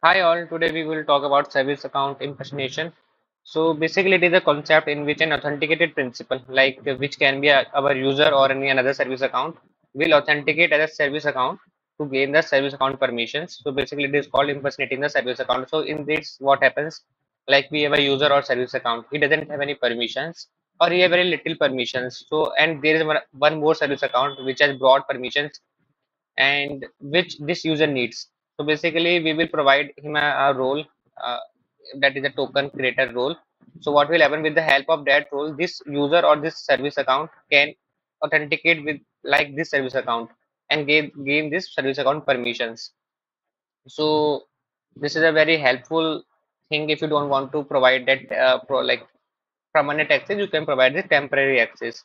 Hi all, today we will talk about service account impersonation. So basically it is a concept in which an authenticated principal which can be our user or any another service account will authenticate as a service account to gain the service account permissions. So basically it is called impersonating the service account. So in this what happens, like we have a user or service account, he doesn't have any permissions or he have very little permissions. So and there is one more service account which has broad permissions and which this user needs. So basically, we will provide him a role uh, that is a token creator role. So what will happen with the help of that role, this user or this service account can authenticate with like this service account and gain this service account permissions. So this is a very helpful thing if you don't want to provide that permanent access, you can provide the temporary access.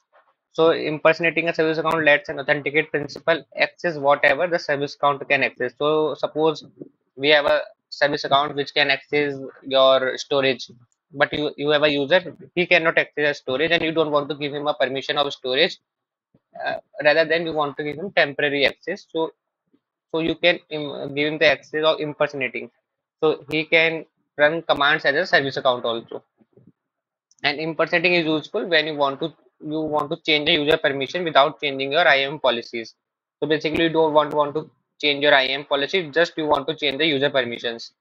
So impersonating a service account lets an authenticate principal access whatever the service account can access. So suppose we have a service account which can access your storage, but you have a user, he cannot access storage and you don't want to give him a permission of storage. Rather than you want to give him temporary access. So you can give him the access of impersonating. So he can run commands as a service account also. And impersonating is useful when you want to change the user permission without changing your IAM policies. So basically, you don't want to change your IAM policy, just you want to change the user permissions.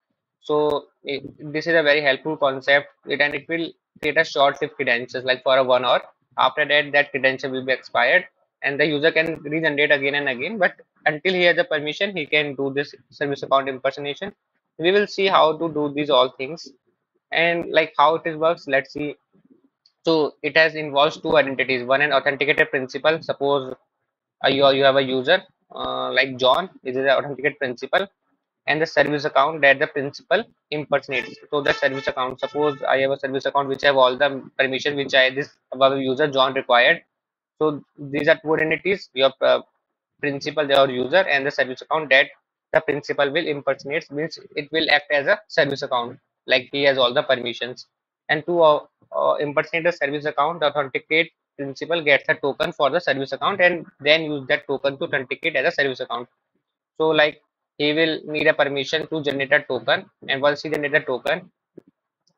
So this is a very helpful concept. And it will create a short-lived credentials like for a 1 hour. After that, that credential will be expired, and the user can regenerate again and again. But until he has the permission, he can do this service account impersonation. We will see how to do these all things and like how it is works. Let's see. So it has involves two identities. One an authenticated principal. Suppose you have a user like John. This is an authenticated principal, and the service account that the principal impersonates. So the service account. Suppose I have a service account which have all the permission which I this above user John required. So these are two identities. Your principal, your user, and the service account that the principal will impersonate means it will act as a service account like he has all the permissions. And to impersonate the service account, the authenticate principal gets a token for the service account and then use that token to authenticate as a service account. So like he will need a permission to generate a token, and once he generate a token,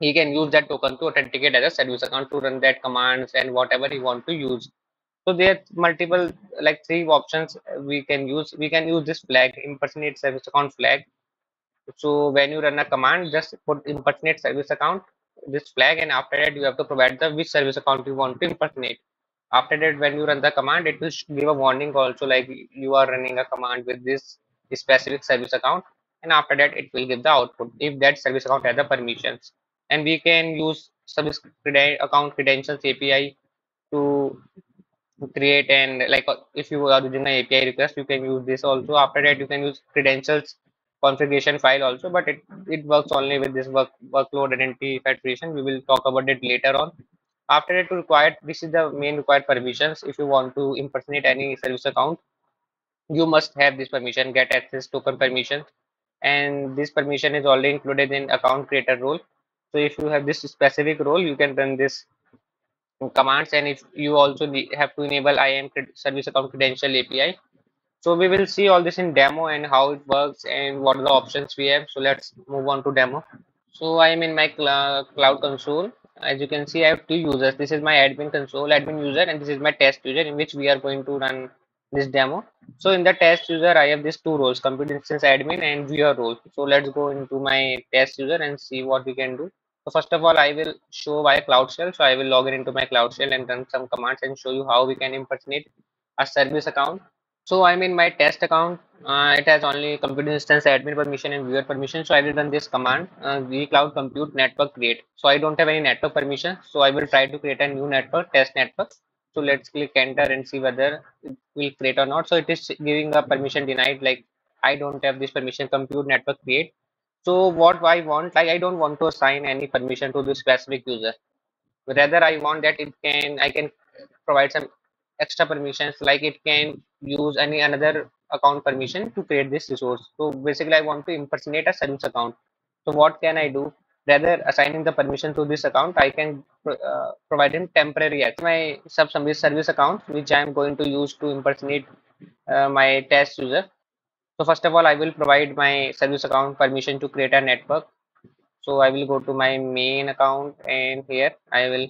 he can use that token to authenticate as a service account to run that commands and whatever he want to use. So there are multiple like three options we can use. We can use this flag impersonate service account flag. So when you run a command, just put impersonate service account this flag, and after that you have to provide the which service account you want to impersonate. After that, when you run the command, it will give a warning also like you are running a command with this specific service account, and after that it will give the output if that service account has the permissions. And we can use service account credentials API to create and if you are using an API request, you can use this also. After that, you can use credentials configuration file also, but it works only with this workload identity federation. We will talk about it later on. After it required, this is the main required permissions. If you want to impersonate any service account, you must have this permission, get access token permission, and this permission is already included in account creator role. So if you have this specific role, you can run this commands, and if you also have to enable IAM service account credential API. So we will see all this in demo and how it works and what are the options we have. So let's move on to demo. So I am in my cloud console. As you can see, I have two users. This is my admin console, admin user, and this is my test user in which we are going to run this demo. So in the test user, I have these two roles, computer instance admin and viewer role. So let's go into my test user and see what we can do. So first of all, I will show via Cloud Shell. So I will log in into my Cloud Shell and run some commands and show you how we can impersonate a service account. So I'm in my test account. It has only computer instance admin permission and viewer permission. So I will run this command vcloud compute network create. So I don't have any network permission. So I will try to create a new network, test network. So let's click enter and see whether it will create or not. So it is giving a permission denied, like I don't have this permission, compute network create. So what I want, like I don't want to assign any permission to this specific user. Rather, I want that I can provide some extra permissions, like it can use any another account permission to create this resource. So basically, I want to impersonate a service account. So what can I do? Rather assigning the permission to this account, I can provide him temporary access. My service account, which I am going to use to impersonate my test user. So first of all, I will provide my service account permission to create a network. So I will go to my main account, and here I will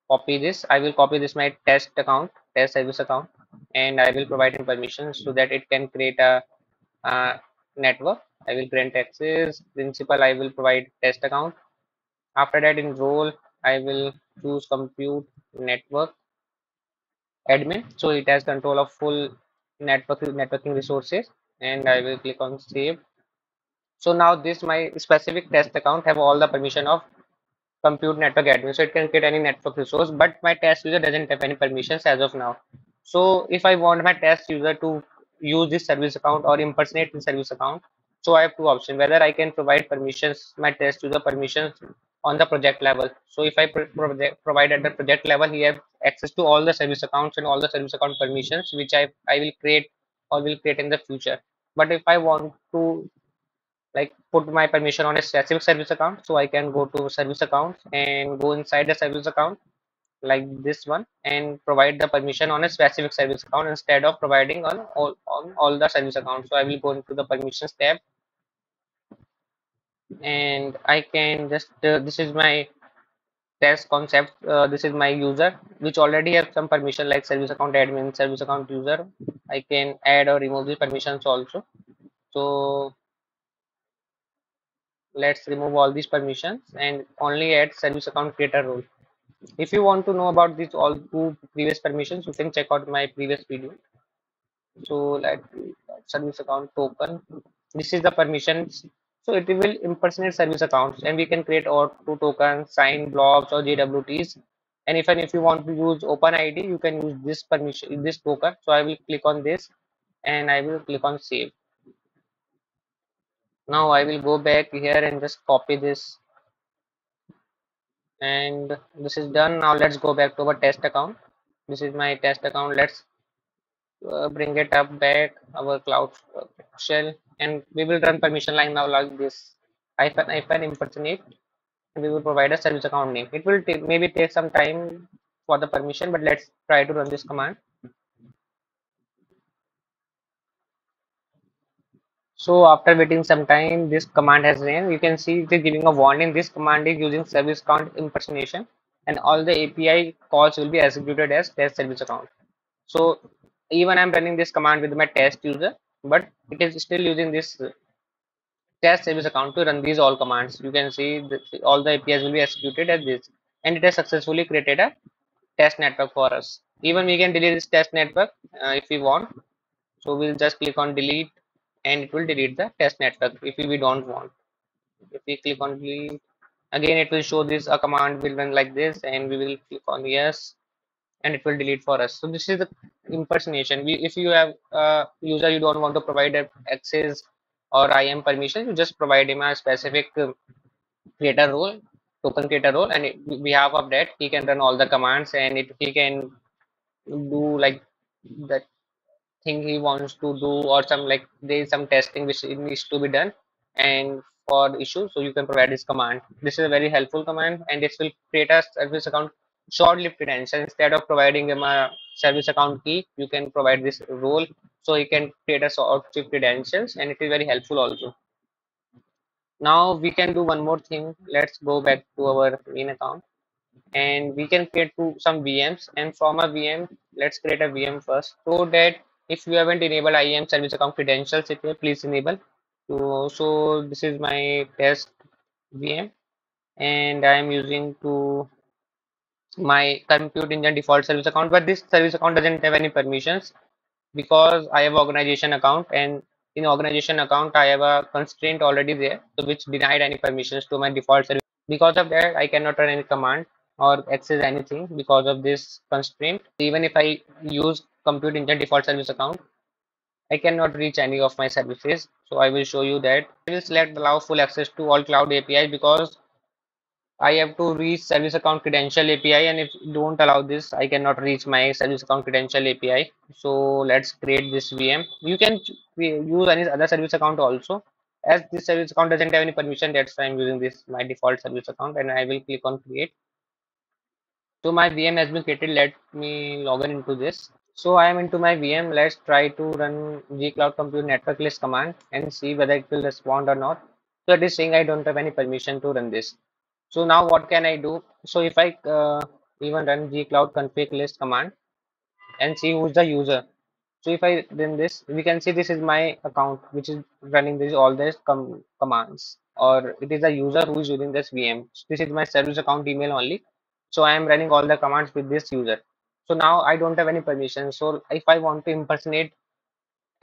copy this. I will copy this my test account, test service account, and I will provide him permissions so that it can create a network. I will grant access. Principal, I will provide test account. After that, in role, I will choose compute network admin. So it has control of full networking resources, and I will click on save. So now this my specific test account have all the permission of compute network admin, so it can create any network resource, but my test user doesn't have any permissions as of now. So if I want my test user to use this service account or impersonate the service account, so I have two options: whether I can provide permissions, my test user permissions on the project level. So if I provide at the project level, he have access to all the service accounts and all the service account permissions which I will create or will create in the future. But if I want to like put my permission on a specific service account, so I can go to service account and go inside the service account like this one and provide the permission on a specific service account instead of providing on all the service accounts. So I will go into the permissions tab, and I can just this is my test concept. This is my user which already have some permission like service account admin, service account user. I can add or remove the permissions also. So let's remove all these permissions and only add service account creator role. If you want to know about these all two previous permissions, you can check out my previous video. So like service account token, this is the permissions. So it will impersonate service accounts, and we can create or two tokens, sign blobs or JWTs. And even if you want to use OpenID, you can use this permission, this token. So I will click on this, and I will click on save. Now I will go back here and just copy this, and this is done. Now let's go back to our test account. This is my test account. Let's bring it up back our cloud shell, and we will run permission line now like this: hyphen impersonate, and we will provide a service account name. It will take maybe take some time for the permission, but let's try to run this command. So after waiting some time, this command has ran. You can see it is giving a warning: this command is using service account impersonation, and all the API calls will be executed as test service account. So even I'm running this command with my test user, but it is still using this test service account to run these all commands. You can see that all the APIs will be executed as this, and it has successfully created a test network for us. Even we can delete this test network if we want. So we'll just click on delete, and it will delete the test network if we don't want. If we click on delete, again it will show this a command will run like this, and we will click on yes, and it will delete for us. So this is the impersonation. If you have a user you don't want to provide access or IAM permission, you just provide him a specific creator role, token creator role, and behalf of that he can run all the commands, and he can do like the thing he wants to do, or some like there is some testing which needs to be done and for issues, so you can provide this command. This is a very helpful command, and this will create a service account short-lived credential. Instead of providing him a service account key, you can provide this role, so he can create a short-lived credentials, and it is very helpful also. Now we can do one more thing. Let's go back to our main account, and we can create some VMs, and from a VM let's create a VM first, so that if you haven't enabled IAM service account credentials, it will please enable. So this is my test VM, and I am using to my compute engine default service account, but this service account doesn't have any permissions because I have organization account, and in organization account I have a constraint already there, so which denied any permissions to my default service. Because of that, I cannot run any command or access anything because of this constraint. Even if I use compute engine default service account, I cannot reach any of my services. So I will show you that. I will select allow full access to all cloud APIs because I have to reach service account credential API, and if you don't allow this, I cannot reach my service account credential API. So let's create this VM. You can use any other service account also. As this service account doesn't have any permission, that's why I'm using this my default service account, and I will click on create. So my VM has been created. Let me log in into this. So I am into my VM. Let's try to run gcloud compute network list command and see whether it will respond or not. So it is saying I don't have any permission to run this. So now what can I do? So if I even run gcloud config list command and see who's the user. So if I run this, we can see this is my account which is running this all these commands, or it is the user who is using this VM. This is my service account email only. So I am running all the commands with this user. So now I don't have any permission. So if I want to impersonate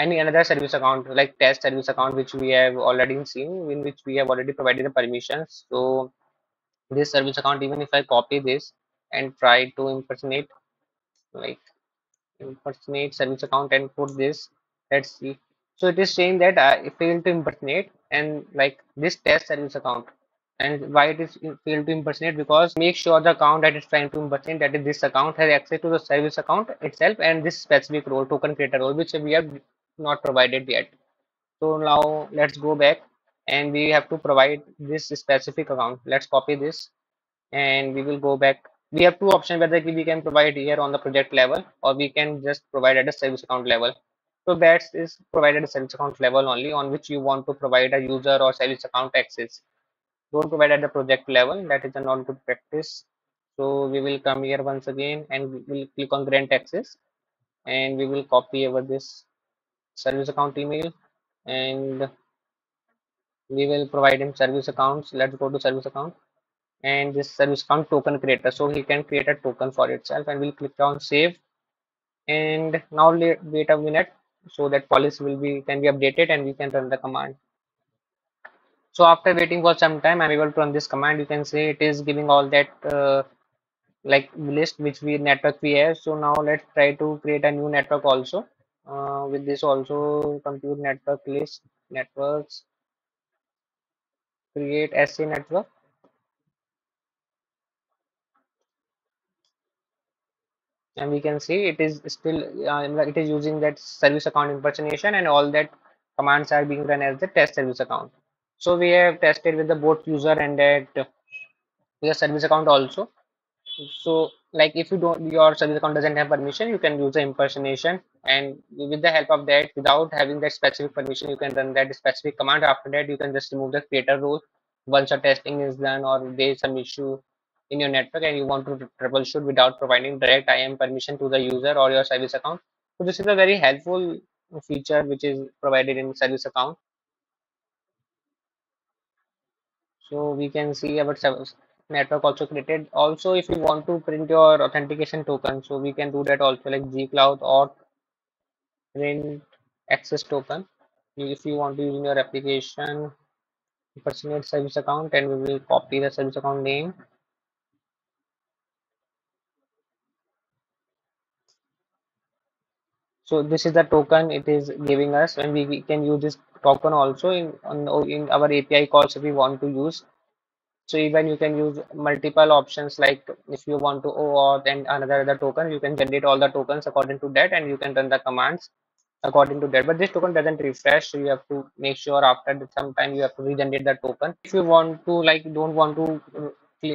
any another service account like test service account which we have already seen, in which we have already provided the permissions. So this service account, even if I copy this and try to impersonate, like impersonate service account and put this, let's see. So it is saying that I failed to impersonate and like this test service account. And why it is failed to impersonate? Because make sure the account that is trying to impersonate, that is this account, has access to the service account itself and this specific role, token creator role, which we have not provided yet. So now let's go back and we have to provide this specific account. Let's copy this and we will go back. We have two options whether we can provide here on the project level or we can just provide at a service account level. So best is provided at service account level only, on which you want to provide a user or service account access. Don't provide at the project level, that is a not good practice. So we will come here once again and we will click on grant access and we will copy over this service account email and we will provide him service accounts. Let's go to service account and this service account token creator, so he can create a token for itself and we'll click on save. And now wait a minute so that policy will be can be updated and we can run the command. So after waiting for some time, I'm able to run this command. You can see it is giving all that like list which we network we have. So now let's try to create a new network also. With this also compute network list networks, create SA network. And we can see it is still it is using that service account impersonation and all that commands are being run as the test service account. So we have tested with the both user and that with the service account also. So like if you don't, your service account doesn't have permission, you can use the impersonation, and with the help of that, without having that specific permission, you can run that specific command. After that, you can just remove the creator role once your testing is done or there is some issue in your network and you want to troubleshoot without providing direct IAM permission to the user or your service account. So this is a very helpful feature which is provided in service account. So we can see our service network also created. Also, if you want to print your authentication token, so we can do that also, like gcloud or print access token. If you want to use in your application impersonate service account, and we will copy the service account name. So this is the token it is giving us, and we can use this token also in our API calls if we want to use. So even you can use multiple options, like if you want to OAuth and another other token, you can generate all the tokens according to that and you can run the commands according to that. But this token doesn't refresh, so you have to make sure after some time you have to regenerate the token. If you want to like don't want to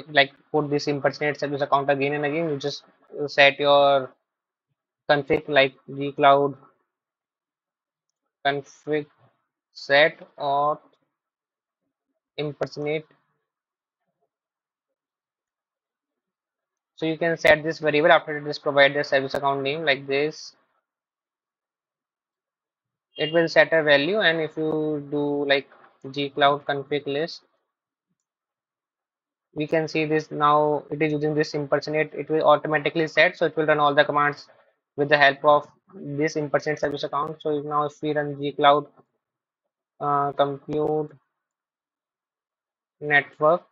like put this impersonate service account again and again, you just set your config like gcloud config set or impersonate. So you can set this variable. After this, provide the service account name like this. It will set a value, and if you do like gcloud config list, we can see this now it is using this impersonate. It will automatically set, so it will run all the commands with the help of this impersonate service account. So now if we run gcloud compute network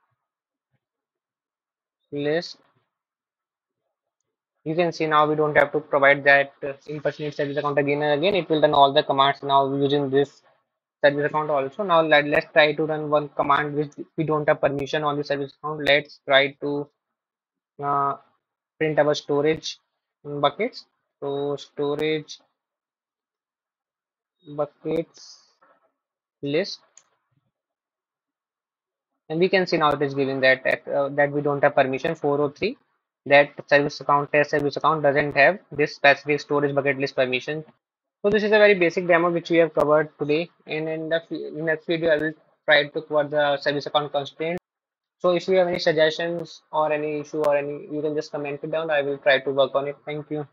list, you can see now we don't have to provide that impersonate service account again and again. It will run all the commands now using this service account also. Now let's try to run one command which we don't have permission on the service account. Let's try to uh, print our storage buckets. So storage buckets list, and we can see now it is giving that that we don't have permission 403. that service account doesn't have this specific storage bucket list permission. So this is a very basic demo which we have covered today, and in the next video I will try to cover the service account constraint. So if you have any suggestions or any issue or any, you can just comment it down. I will try to work on it. Thank you.